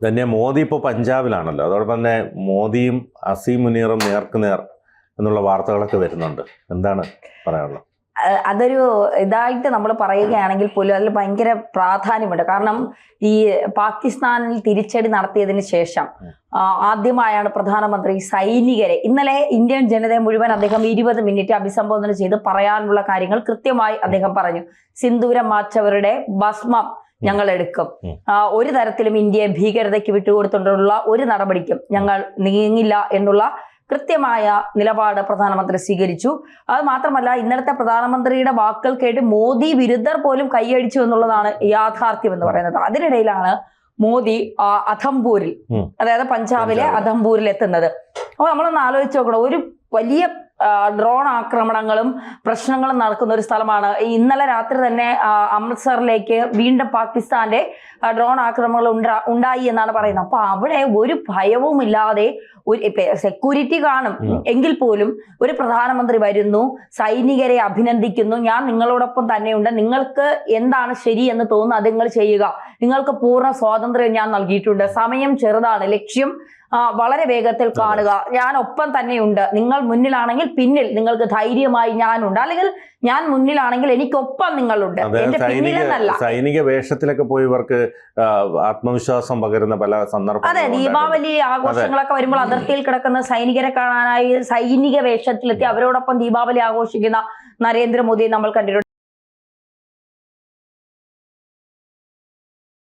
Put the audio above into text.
തന്നെ മോദി ഇപ്പോൾ പഞ്ചാബിലാണല്ലോ, അതോടൊപ്പം തന്നെ മോദിയും അസീം മുനീറും നേർക്കുനേർ എന്നുള്ള വാർത്തകളൊക്കെ വരുന്നുണ്ട്. എന്താണ് പറയാനുള്ളത്? അതൊരു ഇതായിട്ട് നമ്മൾ പറയുകയാണെങ്കിൽ പോലും അതിൽ ഭയങ്കര പ്രാധാന്യമുണ്ട്. കാരണം ഈ പാകിസ്ഥാനിൽ തിരിച്ചടി നടത്തിയതിന് ശേഷം ആദ്യമായാണ് പ്രധാനമന്ത്രി സൈനികരെ, ഇന്നലെ ഇന്ത്യൻ ജനതയെ മുഴുവൻ അദ്ദേഹം 20 മിനിറ്റ് അഭിസംബോധന ചെയ്ത് പറയാനുള്ള കാര്യങ്ങൾ കൃത്യമായി അദ്ദേഹം പറഞ്ഞു. സിന്ദൂരം മാച്ചവരുടെ ഭസ്മം ഞങ്ങൾ എടുക്കും, ഒരു തരത്തിലും ഇന്ത്യയെ ഭീകരതയ്ക്ക് വിട്ടുകൊടുത്തുകൊണ്ടുള്ള ഒരു നടപടിക്കും ഞങ്ങൾ നീങ്ങില്ല എന്നുള്ള കൃത്യമായ നിലപാട് പ്രധാനമന്ത്രി സ്വീകരിച്ചു. അത് മാത്രമല്ല, ഇന്നലത്തെ പ്രധാനമന്ത്രിയുടെ വാക്കുകൾ കേട്ട് മോദി വിരുദ്ധർ പോലും കൈയടിച്ചു എന്നുള്ളതാണ് യാഥാർത്ഥ്യം എന്ന് പറയുന്നത്. അതിനിടയിലാണ് മോദി അധംപൂരിൽ, അതായത് പഞ്ചാബിലെ അധംപൂരിൽ എത്തുന്നത്. അപ്പോൾ നമ്മളൊന്ന് ആലോചിച്ച് നോക്കണം, ഒരു വലിയ ഡ്രോൺ ആക്രമണങ്ങളും പ്രശ്നങ്ങളും നടക്കുന്ന ഒരു സ്ഥലമാണ്. ഇന്നലെ രാത്രി തന്നെ അമൃത്സറിലേക്ക് വീണ്ടും പാകിസ്ഥാന്റെ ഡ്രോൺ ആക്രമണങ്ങൾ ഉണ്ടായി എന്നാണ് പറയുന്നത്. അപ്പൊ അവിടെ ഒരു ഭയവും ഇല്ലാതെ, സെക്യൂരിറ്റി കാണും എങ്കിൽ പോലും ഒരു പ്രധാനമന്ത്രി വരുന്നു, സൈനികരെ അഭിനന്ദിക്കുന്നു, ഞാൻ നിങ്ങളോടൊപ്പം തന്നെയുണ്ട്, നിങ്ങൾക്ക് എന്താണ് ശരി എന്ന് തോന്നുന്നു അത് നിങ്ങൾ ചെയ്യുക, നിങ്ങൾക്ക് പൂർണ്ണ സ്വാതന്ത്ര്യം ഞാൻ നൽകിയിട്ടുണ്ട്, സമയം ചെറുതാണ്, ലക്ഷ്യം വളരെ വേഗത്തിൽ കാണുക, ഞാൻ ഒപ്പം തന്നെയുണ്ട്, നിങ്ങൾ മുന്നിലാണെങ്കിൽ പിന്നിൽ നിങ്ങൾക്ക് ധൈര്യമായി ഞാനുണ്ട്, അല്ലെങ്കിൽ ഞാൻ മുന്നിലാണെങ്കിൽ എനിക്കൊപ്പം നിങ്ങളുണ്ട്, എന്റെ പിന്നിലെന്നല്ല. സൈനിക വേഷത്തിലൊക്കെ പോയവർക്ക് ആത്മവിശ്വാസം പകരുന്ന പല സന്ദർഭം. അതെ, ദീപാവലി ആഘോഷങ്ങളൊക്കെ വരുമ്പോൾ അതിർത്തിയിൽ കിടക്കുന്ന സൈനികരെ കാണാനായി സൈനിക വേഷത്തിലെത്തി അവരോടൊപ്പം ദീപാവലി ആഘോഷിക്കുന്ന നരേന്ദ്രമോദിയെ നമ്മൾ കണ്ടിട്ടുണ്ട്.